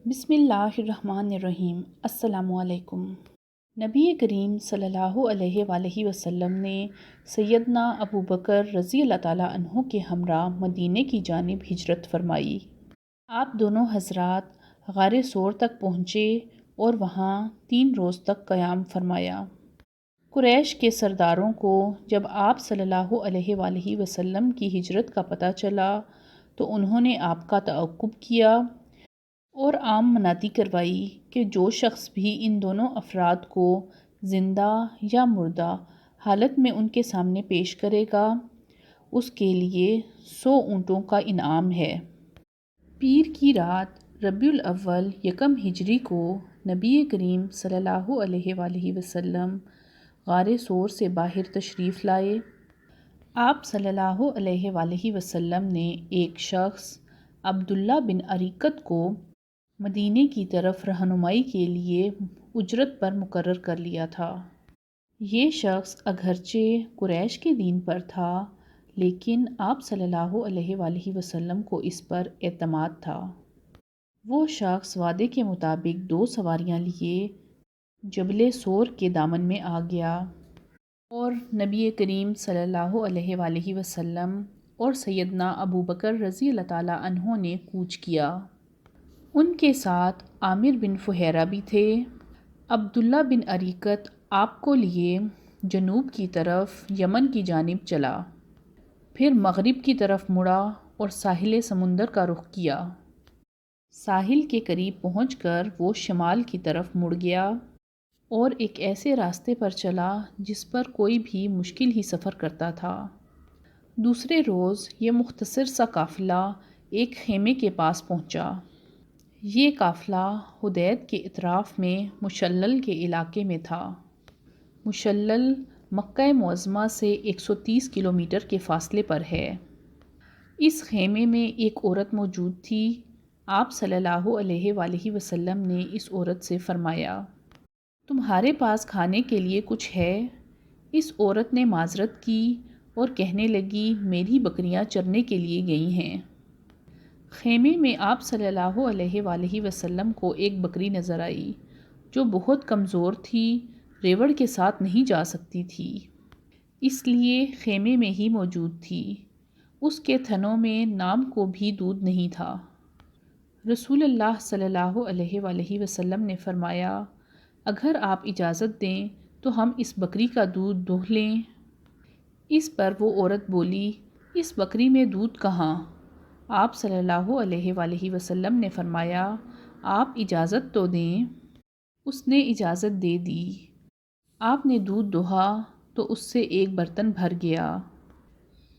بسم اللہ الرحمن الرحیم۔ السلام علیکم۔ نبی کریم صلی اللہ علیہ وآلہ وسلم نے سیدنا ابو بکر رضی اللہ تعالیٰ عنہ کے ہمراہ مدینے کی جانب ہجرت فرمائی۔ آپ دونوں حضرات غار ثور تک پہنچے اور وہاں 3 روز تک قیام فرمایا۔ قریش کے سرداروں کو جب آپ صلی اللہ علیہ وآلہ وسلم کی ہجرت کا پتہ چلا تو انہوں نے آپ کا تعاقب کیا اور عام منادی کروائی کہ جو شخص بھی ان دونوں افراد کو زندہ یا مردہ حالت میں ان کے سامنے پیش کرے گا اس کے لیے 100 اونٹوں کا انعام ہے۔ پیر کی رات ربیع الاول یکم ہجری کو نبی کریم صلی اللہ علیہ وآلہ وسلم غار ثور سے باہر تشریف لائے۔ آپ صلی اللہ علیہ وآلہ وسلم نے ایک شخص عبداللہ بن اریقط کو مدینے کی طرف رہنمائی کے لیے اجرت پر مقرر کر لیا تھا۔ یہ شخص اگرچہ قریش کے دین پر تھا لیکن آپ صلی اللہ علیہ وآلہ وسلم کو اس پر اعتماد تھا۔ وہ شخص وعدے کے مطابق 2 سواریاں لیے جبل ثور کے دامن میں آ گیا اور نبی کریم صلی اللہ علیہ وآلہ وسلم اور سیدنا ابو بکر رضی اللہ تعالیٰ عنہ نے کوچ کیا۔ ان کے ساتھ عامر بن فہیرہ بھی تھے۔ عبداللہ بن اریقط آپ کو لیے جنوب کی طرف یمن کی جانب چلا، پھر مغرب کی طرف مڑا اور ساحل سمندر کا رخ کیا۔ ساحل کے قریب پہنچ کر وہ شمال کی طرف مڑ گیا اور ایک ایسے راستے پر چلا جس پر کوئی بھی مشکل ہی سفر کرتا تھا۔ دوسرے روز یہ مختصر سا قافلہ ایک خیمے کے پاس پہنچا۔ یہ قافلہ حدید کے اطراف میں مشلل کے علاقے میں تھا۔ مشلل مکہ معظمہ سے 130 کلومیٹر کے فاصلے پر ہے۔ اس خیمے میں ایک عورت موجود تھی۔ آپ صلی اللہ علیہ وآلہ وسلم نے اس عورت سے فرمایا، تمہارے پاس کھانے کے لیے کچھ ہے؟ اس عورت نے معذرت کی اور کہنے لگی، میری بکریاں چرنے کے لیے گئی ہیں۔ خیمے میں آپ صلی اللہ علیہ وآلہ وسلم کو ایک بکری نظر آئی جو بہت کمزور تھی، ریوڑ کے ساتھ نہیں جا سکتی تھی، اس لیے خیمے میں ہی موجود تھی۔ اس کے تھنوں میں نام کو بھی دودھ نہیں تھا۔ رسول اللہ صلی اللہ علیہ وآلہ وسلم نے فرمایا، اگر آپ اجازت دیں تو ہم اس بکری کا دودھ دوہ لیں۔ اس پر وہ عورت بولی، اس بکری میں دودھ کہاں؟ آپ صلی اللہ علیہ وآلہ وسلم نے فرمایا، آپ اجازت تو دیں۔ اس نے اجازت دے دی۔ آپ نے دودھ دوہا تو اس سے ایک برتن بھر گیا۔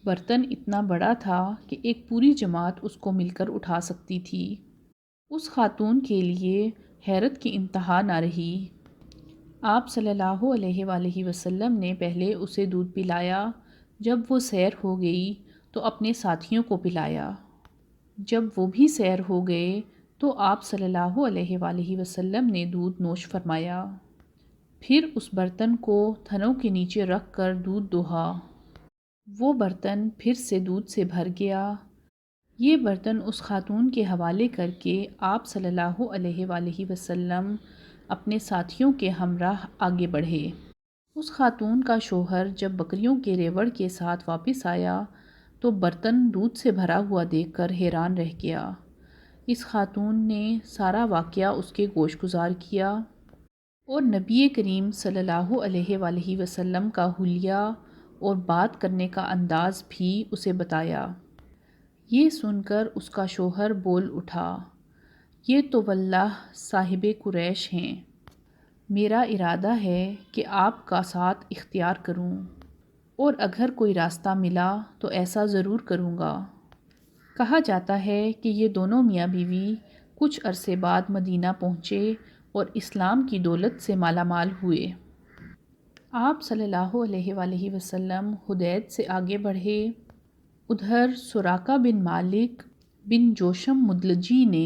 برتن اتنا بڑا تھا کہ ایک پوری جماعت اس کو مل کر اٹھا سکتی تھی۔ اس خاتون کے لیے حیرت کی انتہا نہ رہی۔ آپ صلی اللہ علیہ وآلہ وسلم نے پہلے اسے دودھ پلایا، جب وہ سیر ہو گئی تو اپنے ساتھیوں کو پلایا۔ جب وہ بھی سیر ہو گئے تو آپ صلی اللہ علیہ وآلہ وسلم نے دودھ نوش فرمایا، پھر اس برتن کو تھنوں کے نیچے رکھ کر دودھ دوہا۔ وہ برتن پھر سے دودھ سے بھر گیا۔ یہ برتن اس خاتون کے حوالے کر کے آپ صلی اللہ علیہ وآلہ وسلم اپنے ساتھیوں کے ہمراہ آگے بڑھے۔ اس خاتون کا شوہر جب بکریوں کے ریوڑ کے ساتھ واپس آیا تو برتن دودھ سے بھرا ہوا دیکھ کر حیران رہ گیا۔ اس خاتون نے سارا واقعہ اس کے گوش گزار کیا اور نبی کریم صلی اللہ علیہ وآلہ وسلم کا حلیہ اور بات کرنے کا انداز بھی اسے بتایا۔ یہ سن کر اس کا شوہر بول اٹھا، یہ تو واللہ صاحب قریش ہیں، میرا ارادہ ہے کہ آپ کا ساتھ اختیار کروں اور اگر کوئی راستہ ملا تو ایسا ضرور کروں گا۔ کہا جاتا ہے کہ یہ دونوں میاں بیوی کچھ عرصے بعد مدینہ پہنچے اور اسلام کی دولت سے مالا مال ہوئے۔ آپ صلی اللہ علیہ وآلہ وسلم حدید سے آگے بڑھے۔ ادھر سراقہ بن مالک بن جوشم مدلجی نے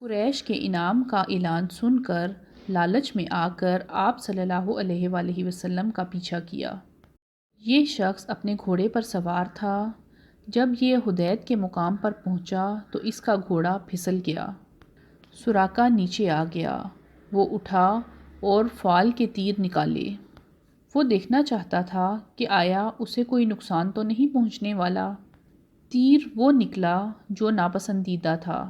قریش کے انعام کا اعلان سن کر لالچ میں آ کر آپ صلی اللہ علیہ وآلہ وسلم کا پیچھا کیا۔ یہ شخص اپنے گھوڑے پر سوار تھا۔ جب یہ حدید کے مقام پر پہنچا تو اس کا گھوڑا پھسل گیا۔ سراقہ نیچے آ گیا۔ وہ اٹھا اور فال کے تیر نکالے۔ وہ دیکھنا چاہتا تھا کہ آیا اسے کوئی نقصان تو نہیں پہنچنے والا۔ تیر وہ نکلا جو ناپسندیدہ تھا،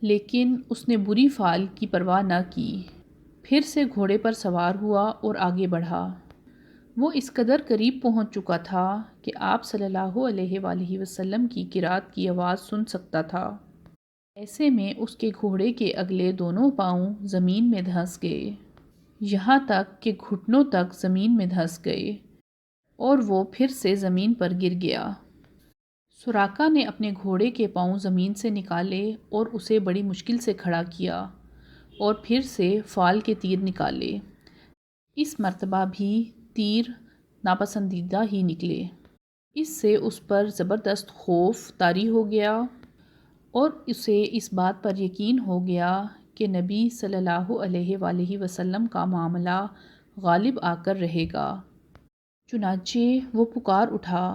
لیکن اس نے بری فال کی پرواہ نہ کی۔ پھر سے گھوڑے پر سوار ہوا اور آگے بڑھا۔ وہ اس قدر قریب پہنچ چکا تھا کہ آپ صلی اللہ علیہ وآلہ وسلم کی قرات کی آواز سن سکتا تھا۔ ایسے میں اس کے گھوڑے کے اگلے دونوں پاؤں زمین میں دھنس گئے، یہاں تک کہ گھٹنوں تک زمین میں دھنس گئے، اور وہ پھر سے زمین پر گر گیا۔ سراقہ نے اپنے گھوڑے کے پاؤں زمین سے نکالے اور اسے بڑی مشکل سے کھڑا کیا، اور پھر سے فال کے تیر نکالے۔ اس مرتبہ بھی تیر ناپسندیدہ ہی نکلے۔ اس سے اس پر زبردست خوف طاری ہو گیا، اور اسے اس بات پر یقین ہو گیا کہ نبی صلی اللہ علیہ وآلہ وسلم کا معاملہ غالب آ کر رہے گا۔ چنانچہ وہ پکار اٹھا،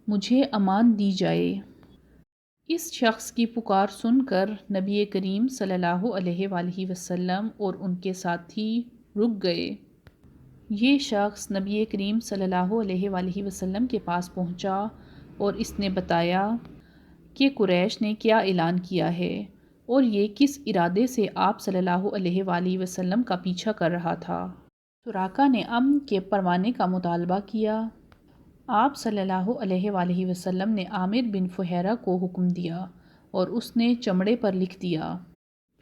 مجھے امان دی جائے۔ اس شخص کی پکار سن کر نبی کریم صلی اللہ علیہ وآلہ وسلم اور ان کے ساتھی رک گئے۔ یہ شخص نبی کریم صلی اللہ علیہ وآلہ وسلم کے پاس پہنچا اور اس نے بتایا کہ قریش نے کیا اعلان کیا ہے اور یہ کس ارادے سے آپ صلی اللہ علیہ وآلہ وسلم کا پیچھا کر رہا تھا۔ سراقہ نے امن کے پروانے کا مطالبہ کیا۔ آپ صلی اللہ علیہ وآلہ وسلم نے عامر بن فہیرہ کو حکم دیا اور اس نے چمڑے پر لکھ دیا۔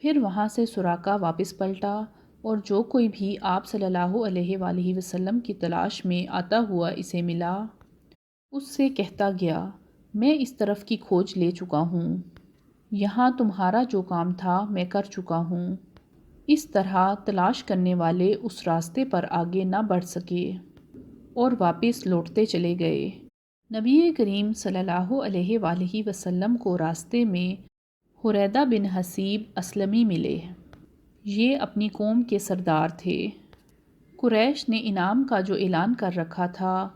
پھر وہاں سے سراقہ واپس پلٹا، اور جو کوئی بھی آپ صلی اللہ علیہ وآلہ وسلم کی تلاش میں آتا ہوا اسے ملا، اس سے کہتا گیا، میں اس طرف کی کھوج لے چکا ہوں، یہاں تمہارا جو کام تھا میں کر چکا ہوں۔ اس طرح تلاش کرنے والے اس راستے پر آگے نہ بڑھ سکے اور واپس لوٹتے چلے گئے۔ نبی کریم صلی اللہ علیہ وآلہ وسلم کو راستے میں حریدہ بن حصیب اسلمی ملے۔ یہ اپنی قوم کے سردار تھے۔ قریش نے انعام کا جو اعلان کر رکھا تھا،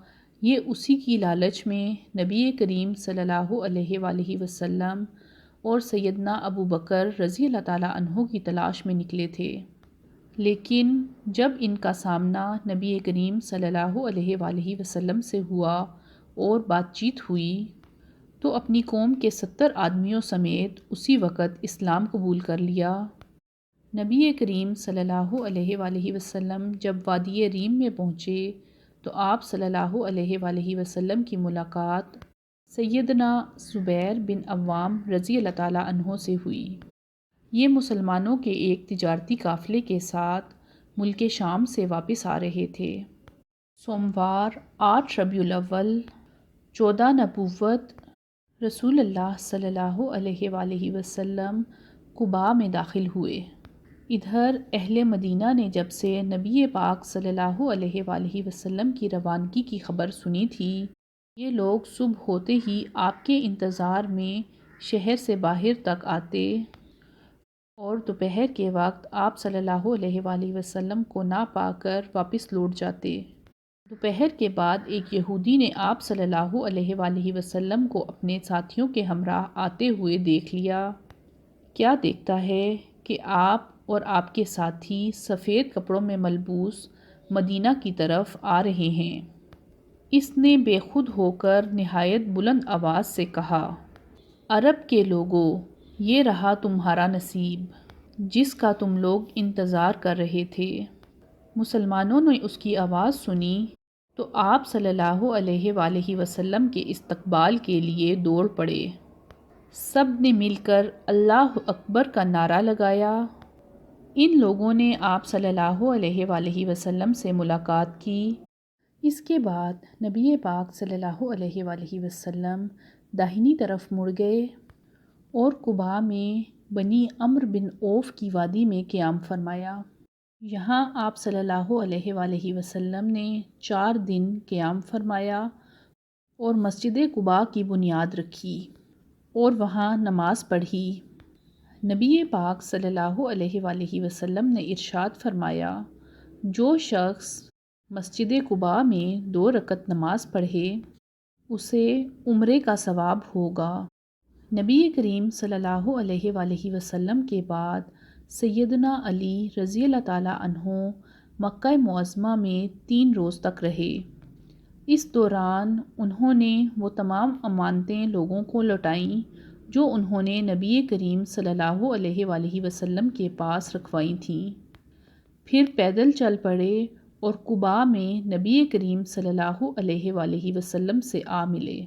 یہ اسی کی لالچ میں نبی کریم صلی اللہ علیہ وآلہ وسلم اور سیدنا ابو بکر رضی اللہ تعالیٰ عنہ کی تلاش میں نکلے تھے۔ لیکن جب ان کا سامنا نبی کریم صلی اللہ علیہ وآلہ وسلم سے ہوا اور بات چیت ہوئی، تو اپنی قوم کے 70 آدمیوں سمیت اسی وقت اسلام قبول کر لیا۔ نبی کریم صلی اللہ علیہ وآلہ وسلم جب وادی ریم میں پہنچے تو آپ صلی اللہ علیہ وآلہ وسلم کی ملاقات سیدنا زبیر بن عوام رضی اللہ تعالیٰ عنہ سے ہوئی۔ یہ مسلمانوں کے ایک تجارتی قافلے کے ساتھ ملک شام سے واپس آ رہے تھے۔ سوموار 8 ربیع الاول 14 نبوت، رسول اللہ صلی اللہ علیہ وآلہ وسلم قباء میں داخل ہوئے۔ ادھر اہل مدینہ نے جب سے نبی پاک صلی اللہ علیہ وآلہ وسلم کی روانگی کی خبر سنی تھی، یہ لوگ صبح ہوتے ہی آپ کے انتظار میں شہر سے باہر تک آتے اور دوپہر کے وقت آپ صلی اللہ علیہ وآلہ وسلم کو نہ پا کر واپس لوٹ جاتے۔ دوپہر کے بعد ایک یہودی نے آپ صلی اللہ علیہ وآلہ وسلم کو اپنے ساتھیوں کے ہمراہ آتے ہوئے دیکھ لیا۔ کیا دیکھتا ہے کہ آپ اور آپ کے ساتھی سفید کپڑوں میں ملبوس مدینہ کی طرف آ رہے ہیں۔ اس نے بے خود ہو کر نہایت بلند آواز سے کہا، عرب کے لوگو، یہ رہا تمہارا نصیب جس کا تم لوگ انتظار کر رہے تھے۔ مسلمانوں نے اس کی آواز سنی تو آپ صلی اللہ علیہ وآلہ وسلم کے استقبال کے لیے دوڑ پڑے۔ سب نے مل کر اللہ اکبر کا نعرہ لگایا۔ ان لوگوں نے آپ صلی اللہ علیہ وآلہ وسلم سے ملاقات کی۔ اس کے بعد نبی پاک صلی اللہ علیہ وآلہ وسلم داہنی طرف مڑ گئے اور قباء میں بنی عمرو بن عوف کی وادی میں قیام فرمایا۔ یہاں آپ صلی اللہ علیہ وآلہ وسلم نے 4 دن قیام فرمایا اور مسجد قباء کی بنیاد رکھی اور وہاں نماز پڑھی۔ نبی پاک صلی اللہ علیہ وآلہ وسلم نے ارشاد فرمایا، جو شخص مسجد قباء میں 2 رکعت نماز پڑھے اسے عمرے کا ثواب ہوگا۔ نبی کریم صلی اللہ علیہ وآلہ وسلم کے بعد سیدنا علی رضی اللہ تعالیٰ عنہ مکہ معظمہ میں 3 روز تک رہے۔ اس دوران انہوں نے وہ تمام امانتیں لوگوں کو لوٹائیں جو انہوں نے نبی کریم صلی اللہ علیہ وآلہ وسلم کے پاس رکھوائی تھیں۔ پھر پیدل چل پڑے اور قباء میں نبی کریم صلی اللہ علیہ وآلہ وسلم سے آ ملے۔